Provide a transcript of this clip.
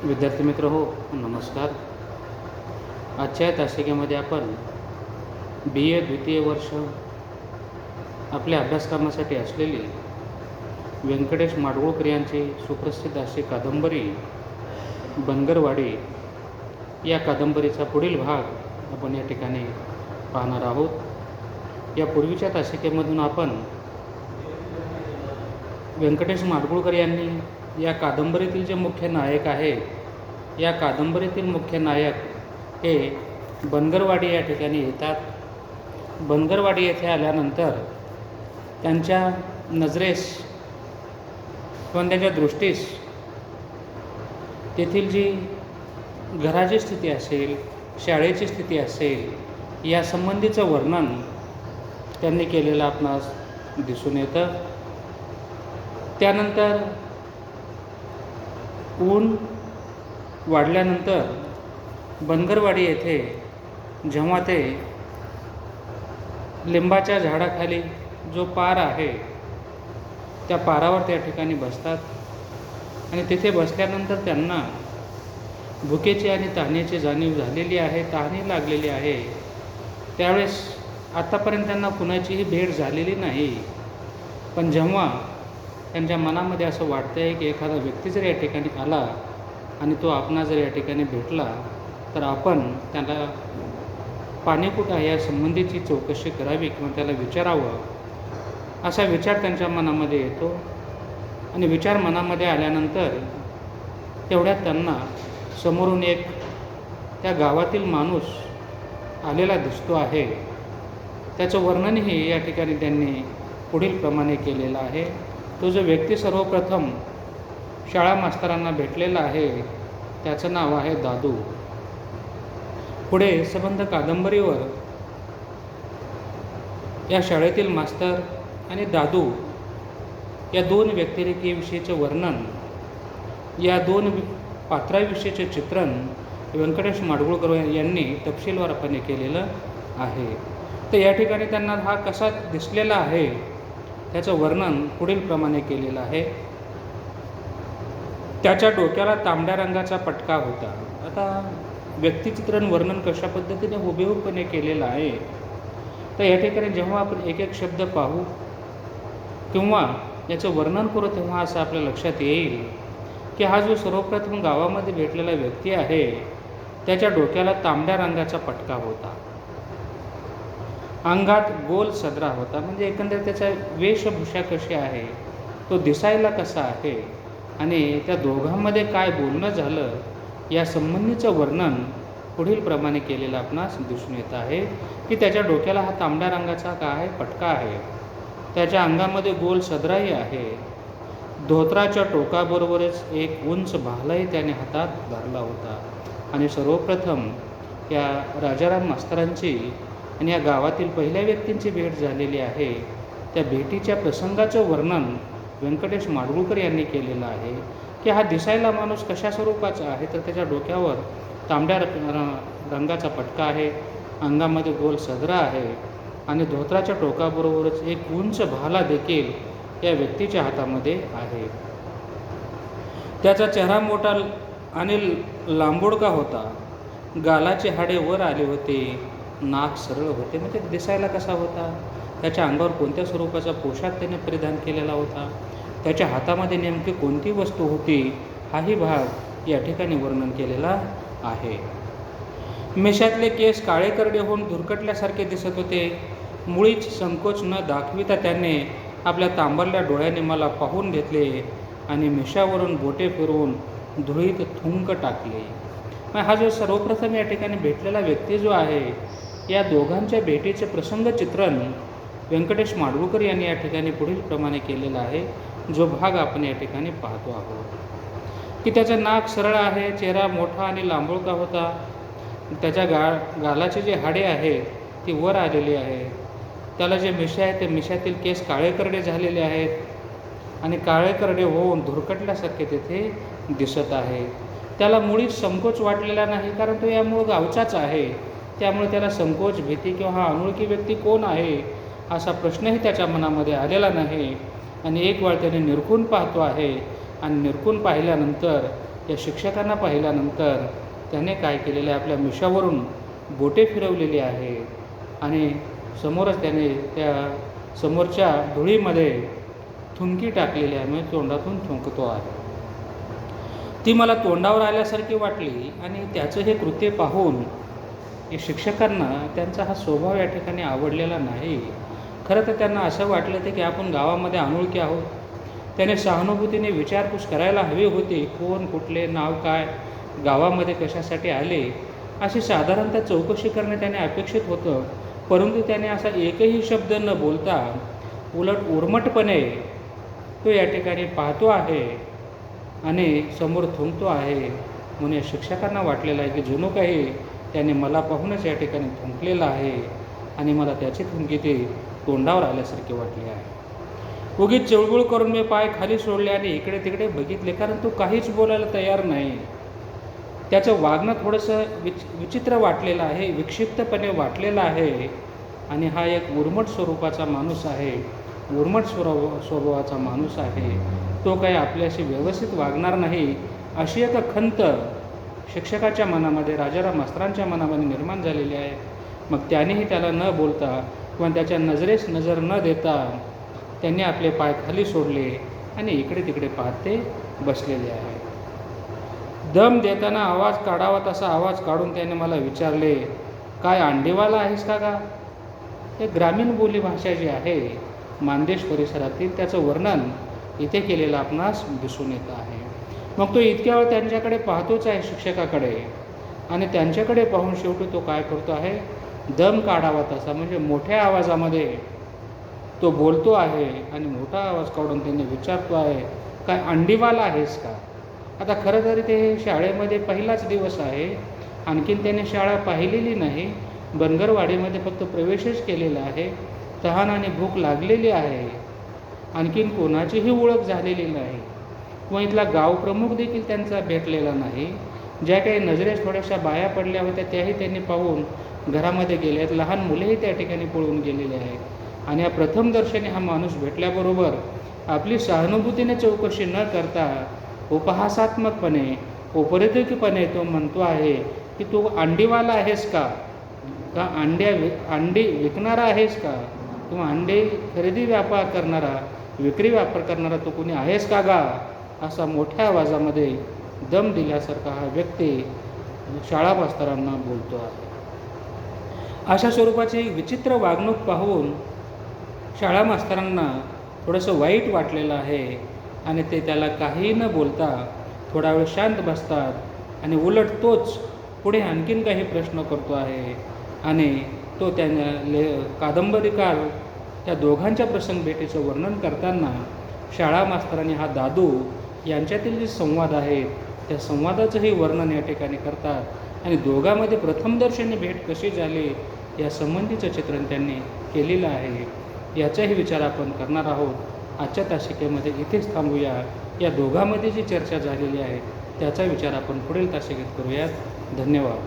विद्यार्थी मित्र हो, नमस्कार. आजच्या तासिकेमध्ये आपण BA द्वितीय वर्ष आपल्या अभ्यासक्रमासाठी असलेली व्यंकटेश माडगूळकर यांची सुप्रसिद्ध अशी कादंबरी बनगरवाडी या कादंबरीचा पुढील भाग आपण या ठिकाणी पाहणार आहोत. या पूर्वीच्या तासिकेमधून आपण व्यंकटेश माडगूळकर यांनी या कादंबरीतील जे मुख्य नायक आहे, या कादंबरीतील मुख्य नायक हे बनगरवाडी या ठिकाणी येतात. बनगरवाडी येथे आल्यानंतर त्यांच्या नजरेस किंवा त्यांच्या दृष्टीस तेथील जी घराची स्थिती असेल, शाळेची स्थिती असेल, या संबंधीचं वर्णन त्यांनी केलेलं आपणास दिसून येतं. त्यानंतर ऊन वाढल्यानंतर बनगरवाडी येथे जेव्हा ते लिंबाच्या झाडाखाली जो पार आहे त्या पारावर त्या ठिकाणी बसतात आणि तिथे बसल्यानंतर त्यांना भुकेची आणि तहानेची जाणीव झालेली आहे, तहाने लागलेली आहे. त्यावेळेस आत्तापर्यंत त्यांना कुणाचीही भेट झालेली नाही, पण जेव्हा त्यांच्या मनामध्ये असं वाटतं आहे की एखादा व्यक्ती जर या ठिकाणी आला आणि तो आपणा जर या ठिकाणी भेटला तर आपण त्याला पाणी कुठं आहे या संबंधीची चौकशी करावी किंवा त्याला विचारावं, असा विचार त्यांच्या मनामध्ये येतो. आणि विचार मनामध्ये आल्यानंतर तेवढ्यात त्यांना समोरून एक त्या गावातील माणूस आलेला दिसतो आहे. त्याचं वर्णनही या ठिकाणी त्यांनी पुढील प्रमाणे केलेलं आहे. तो जो व्यक्ती सर्वप्रथम शाळा मास्तरांना भेटलेला आहे त्याचं नाव आहे दादू. पुढे संबंध कादंबरीवर या शाळेतील मास्तर आणि दादू या दोन व्यक्तिरेखेविषयीचे वर्णन, या दोन पात्राविषयीचे चित्रण व्यंकटेश माडगूळकर यांनी तपशीलवारपणे केलेलं आहे. तर या ठिकाणी त्यांना हा कसा दिसलेला आहे त्याचं वर्णन पुढील प्रमाणे केलेलं आहे. त्याच्या डोक्याला तांबड्या रंगाचा पटका होता. आता व्यक्तिचित्रण वर्णन कशा पद्धतीने हुबेहूबपणे केलेलं आहे, तर या ठिकाणी जेव्हा आपण एक एक शब्द पाहू किंवा याचं वर्णन करू तेव्हा असं आपल्या लक्षात येईल की हा जो सर्वप्रथम गावामध्ये भेटलेला व्यक्ती आहे त्याच्या डोक्याला तांबड्या रंगाचा पटका होता, अंगात गोल सदरा होता. म्हणजे एकंदरीत त्याचा वेशभूषा कशी आहे, तो दिसायला कसा आहे आणि त्या दोघांमध्ये काय बोलणं झालं या संबंधीचं वर्णन पुढील प्रमाणे केलेलं आपणास दिसून येत आहे की त्याच्या डोक्याला हा तांबड्या रंगाचा काय पटका आहे, त्याच्या अंगामध्ये गोल सदराही आहे, धोत्राच्या टोकाबरोबरच एक उंच भालाही त्याने हातात धरला होता. आणि सर्वप्रथम या राजाराम मास्तरांची आणि या गावातील पहिल्या व्यक्तींची भेट झालेली आहे. त्या भेटीच्या प्रसंगाचं वर्णन व्यंकटेश माडगूळकर यांनी केलेलं आहे की हा दिसायला माणूस कशा स्वरूपाचा आहे, तर त्याच्या डोक्यावर तांबड्या रंगाचा पटका आहे, अंगामध्ये गोल सदरा आहे आणि धोत्राच्या टोकाबरोबरच एक उंच भाला देखील या व्यक्तीच्या हातामध्ये आहे. त्याचा चेहरा मोठा आणि लांबोडका होता, गालाचे हाडे वर आले होते, नाक सरळ होते. म्हणजे दिसायला कसा होता, त्याच्या अंगावर कोणत्या स्वरूपाचा पोशाख त्याने परिधान केलेला होता, त्याच्या हातामध्ये नेमकी कोणती वस्तू होती, हाही भाग या ठिकाणी वर्णन केलेला आहे. मिशातले केस काळे करडे होऊन धुरकटल्यासारखे दिसत होते. मुळीच संकोच न दाखविता त्याने आपल्या तांबरल्या डोळ्याने मला पाहून घेतले आणि मिशावरून बोटे फिरवून धुळीत थुंक टाकले. हा जो सर्वप्रथम या ठिकाणी भेटलेला व्यक्ती जो आहे, या दोघांच्या भेटीचे प्रसंग चित्रण व्यंकटेश माडगूळकर यांनी या ठिकाणी पुढील प्रमाणे केलेला आहे. जो भाग आपण या ठिकाणी पाहतो आहोत की त्याचं नाक सरळ आहे, चेहरा मोठा आणि लांबोळका होता, त्याच्या गालाचे जे हाडे आहेत ती वर आलेली आहे, त्याला जे मिशा आहेत ते मिशातील केस काळे करडे झालेले आहेत आणि काळे करडे होऊन धुरकटल्यासारखे तेथे दिसत आहे. त्याला मुळीच संकोच वाटलेला नाही, कारण तो या मूळ गावचाच आहे. त्यामुळे त्याला संकोच, भीती किंवा हा अनोळखी व्यक्ती कोण आहे असा प्रश्नही त्याच्या मनामध्ये आलेला नाही. आणि एक वेळ त्याने निरखून पाहतो आहे आणि निरखून पाहिल्यानंतर या शिक्षकांना पाहिल्यानंतर त्याने काय केलेलं आहे, आपल्या मिशावरून बोटे फिरवलेली आहे आणि समोरच त्याने त्या समोरच्या धुळीमध्ये थुंकी टाकलेली आहे, म्हणजे तोंडातून थुंकतो आहे. ती मला तोंडावर आल्यासारखी वाटली आणि त्याचं हे कृत्य पाहून या शिक्षकांना त्यांचा हा स्वभाव या ठिकाणी आवडलेला नाही. खरं तर त्यांना असं वाटलं की आपण गावामध्ये अनोळखी आहोत. त्याने सहानुभूतीने विचारपूस करायला हवी होती, कोण, कुठले, नाव काय, गावामध्ये कशासाठी आले, अशी साधारणतः चौकशी करणे त्याने अपेक्षित होतं. परंतु त्याने असा एकही शब्द न बोलता उलट उर्मटपणे तो या ठिकाणी पाहतो आहे आणि समोर थुंकतो आहे. म्हणून या शिक्षकांना वाटलेलं आहे की जणू काही त्याने मला पाहूनच या ठिकाणी थुंकलेलं आहे आणि मला त्याची थुंकी ते तोंडावर आल्यासारखे वाटले आहे. उगीच चळबुळ करून मी पाय खाली सोडले आणि इकडे तिकडे बघितले, कारण तो काहीच बोलायला तयार नाही. त्याचं वागणं थोडंसं विचित्र वाटलेलं आहे, विक्षिप्तपणे वाटलेलं आहे आणि हा एक उर्मट स्वरूपाचा माणूस आहे, उर्मट स्वभावाचा माणूस आहे. तो काही आपल्याशी व्यवस्थित वागणार नाही, अशी एक खंत शिक्षकाच्या मनामध्ये, राजाराम मास्तरांच्या मनामध्ये निर्माण झालेली आहे. मग त्यानेही त्याला न बोलता किंवा त्याच्या नजरेस नजर न देता त्यांनी आपले पाय खाली सोडले आणि इकडे तिकडे पाहत ते बसलेले आहे. दम देताना आवाज काढावा तसा आवाज काढून त्याने मला विचारले, काय अंडीवाला आहेस का? हे ग्रामीण बोलीभाषा जी आहे मानदेश परिसरातील, त्याचं वर्णन इथे केलेलं आपणास दिसून येतं आहे. मग तो इतक्या वेळ त्यांच्याकडे पाहतोच आहे, शिक्षकाकडे, आणि त्यांच्याकडे पाहून शेवटी तो काय करतो आहे, दम काढावा तसा म्हणजे मोठ्या आवाजामध्ये तो बोलतो आहे आणि मोठा आवाज काढून त्यांनी विचारतो आहे, काय अंडीवाला आहेस का? आता खरं तरी ते शाळेमध्ये पहिलाच दिवस आहे, आणखीन त्याने शाळा पाहिलेली नाही, बनगरवाडीमध्ये फक्त प्रवेशच केलेला आहे, तहान आणि भूक लागलेली आहे, आणखीन कोणाचीही ओळख झालेली नाही किंवा इथला गावप्रमुख देखील त्यांचा भेटलेला नाही. ज्या काही नजरेस थोड्याशा बाया पडल्या होत्या त्याही त्यांनी पाहून घरामध्ये गेले आहेत, लहान मुलेही त्या ठिकाणी पळून गेलेले आहेत. आणि या प्रथम दर्शनी हा माणूस भेटल्याबरोबर आपली सहानुभूतीने चौकशी न करता उपहासात्मकपणे, उपरितकीपणे तो म्हणतो आहे की तू अंडीवाला आहेस का अंडी विकणारा आहेस का, किंवा अंडे खरेदी व्यापार करणारा, विक्री व्यापार करणारा तो कोणी आहेस का गा, असा मोठ्या आवाजामध्ये दम दिल्यासारखा हा व्यक्ती शाळा मास्तरांना बोलतो आहे. अशा स्वरूपाची विचित्र वागणूक पाहून शाळा मास्तरांना थोडंसं वाईट वाटलेलं आहे आणि ते त्याला काहीही न बोलता थोडा वेळ शांत बसतात आणि उलट तोच पुढे आणखीन काही प्रश्न करतो आहे आणि तो कादंबरीकार त्या दोघांच्या प्रसंगभेटीचं वर्णन करताना शाळा मास्तरांनी हा दादू यांच्यातील जे संवाद आहेत त्या संवादाचंही वर्णन या ठिकाणी करतात आणि दोघांमध्ये प्रथमदर्शनी भेट कशी झाली या संबंधीचं चित्रण त्यांनी केलेलं आहे. याचाही विचार आपण करणार आहोत. आजच्या तासिकेमध्ये इथेच थांबूया. या दोघांमध्ये जी चर्चा झालेली आहे त्याचा विचार आपण पुढील तासिकेत करूयात. धन्यवाद.